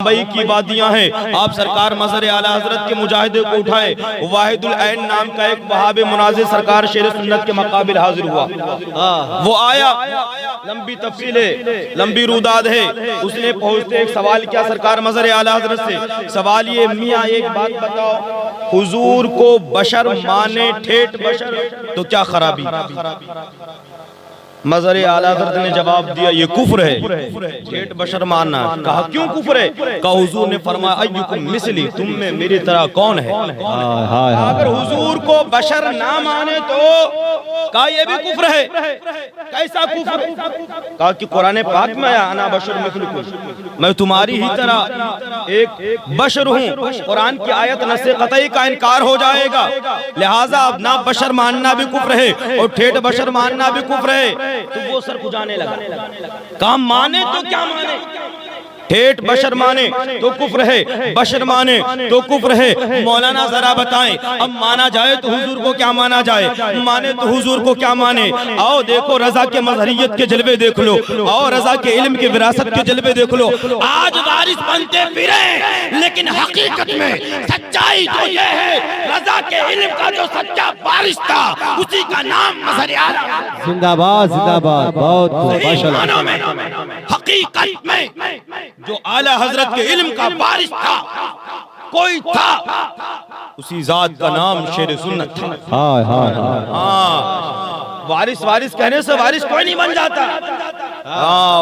بھائی کی وادیاں ہیں، آپ سرکار مظہر اعلیٰ حضرت کے مجاہدے کو اٹھائے، واحد العین نام کا ایک وہابی مناظر سرکار شیر سنت کے مقابل حاضر ہوا، وہ آیا، لمبی تفصیل ہے، لمبی روداد ہے، اس نے پہنچتے ایک سوال کیا سرکار مظہر اعلیٰ حضرت سے، سوال یہ میاں ایک بات بتاؤ، حضور کو بشر مانے ٹھیٹ بشر تو کیا خرابی؟ مظہر اعلیٰ حضرت نے جواب دیا یہ کفر ہے، ٹھیٹ بشر ماننا۔ کہا کیوں کفر ہے؟ کہا حضور نے فرمایا ایکم مثلی، تم میں میری طرح کون ہے؟ اگر حضور کو بشر نہ مانے تو کہا یہ بھی کفر ہے۔ کیسا کفر؟ کہا کہ قرآن پاک میں آیا انا بشر مثلکم، میں تمہاری ہی طرح ایک بشر ہوں، قرآن کی آیت نص قطعی کا انکار ہو جائے گا، لہٰذا اب نہ بشر ماننا بھی کفر ہے اور ٹھیٹ بشر ماننا بھی کفر ہے۔ تو وہ سر کھجانے لگا، کہا مانے تو کیا مانے؟ ٹھیٹ بشر مانے تو کفر ہے، بشر مانے تو کفر ہے۔ مولانا ذرا بتائیں اب مانا جائے تو حضور کو کیا مانا جائے، مانے تو حضور کو کیا مانے؟ آؤ دیکھو رضا کے مظہریت کے جلوے دیکھ لو، آؤ رضا کے علم کے وراثت کے جلوے دیکھ لو۔ آج وارث بنتے پھریں لیکن حقیقت میں سچائی تو یہ ہے رضا کے علم کا جو سچا وارث تھا اسی کا نام مظہر اعلیٰ۔ زندہ باد زندہ باد، بہت حقیقت میں جو اعلیٰ حضرت کے علم کا وارث تھا کوئی تھا، اسی ذات کا نام شیر سنت تھا۔ وارث کہنے سے وارث کوئی نہیں بن جاتا۔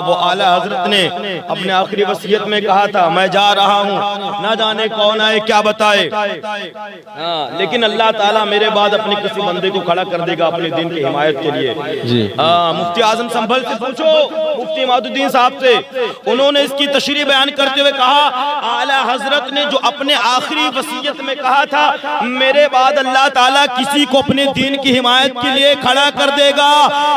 وہ اعلیٰ حضرت نے اپنے آخری وصیت میں کہا تھا میں جا رہا ہوں، نہ جانے کون آئے کیا بتائے، لیکن اللہ تعالیٰ میرے بعد اپنے کسی بندے کو کھڑا کر دے گا اپنے دین کی حمایت کے لیے۔ مفتی اعظم سنبھل سے پوچھو، مفتی اماد الدین صاحب سے، انہوں نے اس کی تشریح بیان کرتے ہوئے کہا اعلیٰ حضرت نے جو اپنے آخری وصیت میں کہا تھا میرے بعد اللہ تعالیٰ کسی کو اپنے دین کی حمایت کے لیے کھڑا کر دے گا۔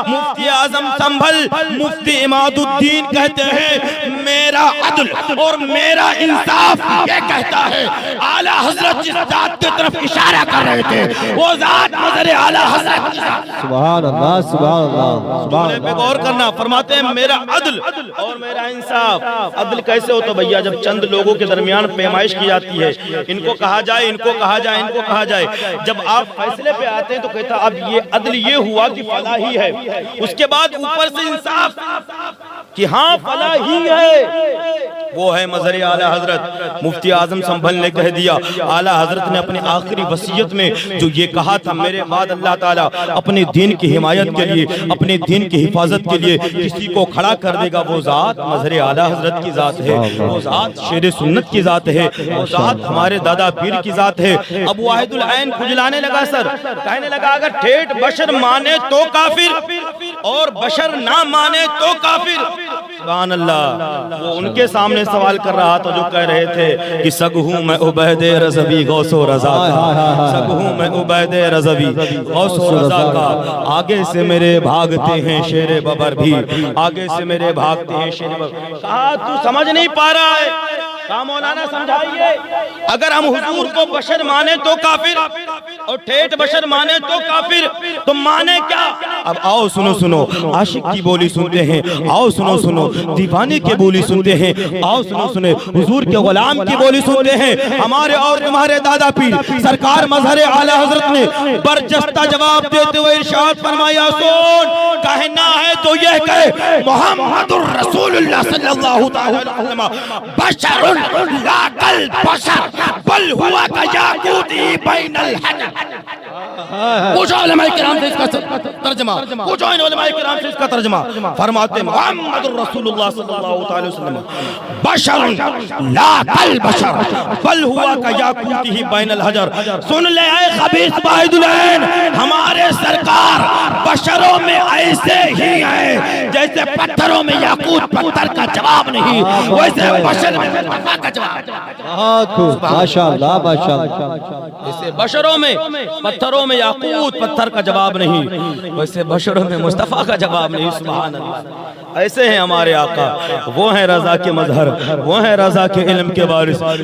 مفتی اعظم سنبھل مفتی اماد الدین کہتے ہیں میرا عدل اور میرا انصاف یہ کہتا ہے اعلیٰ حضرت جس ذات کی طرف اشارہ کر رہے تھے وہ ذات مظہر اعلیٰ حضرت۔ سبحان اللہ سبحان اللہ سبحان اللہ۔ غور کرنا، فرماتے ہیں میرا عدل اور میرا انصاف۔ عدل کیسے ہوتا بھیا؟ جب چند لوگوں کے درمیان پیمائش کی جاتی ہے، ان کو کہا جائے ان کو کہا جائے ان کو کہا جائے، جب آپ فیصلے پہ آتے ہیں تو کہتا اب یہ عدل یہ ہوا کہ فلاں ہی ہے، اس کے بعد اوپر سے انصاف کہ ہاں فلاں ہی ہے، وہ ہے مظہر اعلیٰ حضرت۔ مفتی اعظم سنبھل نے کہہ دیا اعلیٰ حضرت نے اپنے آخری وصیت میں جو یہ کہا تھا میرے بعد اللہ تعالیٰ اپنے دین کی حمایت کے لیے اپنے دین کی حفاظت کے لیے کسی کو کھڑا کر دے گا، وہ ذات مظہر اعلیٰ حضرت کی ذات ہے، وہ ذات شیر سنت کی ذات ہے، وہ ذات ہمارے دادا پیر کی ذات ہے۔ اب واحد العین کھجلانے لگا سر، کہنے لگا اگر ٹھیٹ بشر مانے تو کافر اور بشر نہ مانے تو کافر۔ سبحان اللہ۔ وہ ان کے سامنے سوال کر رہا تھا جو کہہ رہے تھے کہ سگ ہوں میں عبید رضوی غوث و رضا کا، سگ ہوں میں عبید رضوی غوث و رضا کا، آگے سے میرے بھاگتے ہیں شیر ببر بھی، آگے سے میرے بھاگتے ہیں شیر ببر۔ کہا تو سمجھ نہیں پا رہا ہے، کہا مولانا سمجھائیے اگر ہم حضور کو بشر مانے تو کافر اور ٹھیٹ بشر مانے تو کافر تو مانے کیا؟ اب آؤ سنو سنو عاشق کی بولی سنتے ہیں، آؤ سنو سنو دیوانے کی بولی سنتے ہیں، آؤ سنو سنو حضور کے غلام کی بولی سنتے ہیں۔ ہمارے اور تمہارے دادا پیر سرکار مظہر اعلیٰ حضرت نے برجستہ جواب دیتے ہوئے ارشاد فرمایا سن کہنا ہے تو یہ کہ محمد الرسول اللہ صلی اللہ علیہ وسلم بشر لا کل بشر بل ہوا کا یاقوتی بین الحجر۔ پوچھو علماء کرام سے اس کا ترجمہ، پوچھو ان علماء کرام سے اس کا ترجمہ، فرماتے محمد الرسول اللہ صلی اللہ علیہ وسلم بشر لا کل بشر بل ہوا کا یاقوتی بین الحجر۔ سن لے اے خبیث واحد العین، ہمارے سرکار بشروں میں ایسے ہی ہیں جیسے پتھروں میں یاقوت پتھر کا جواب نہیں، ویسے بشر میں مصطفیٰ کا جواب۔ ماشاءاللہ ماشاءاللہ۔ ایسے بشروں میں پتھروں میں یاقوت پتھر کا جواب نہیں، ویسے بشروں میں مصطفیٰ کا جواب نہیں۔ سبحان اللہ۔ ایسے ہیں ہمارے آقا، وہ ہیں رضا کے مظہر، وہ ہیں رضا کے علم کے وارث۔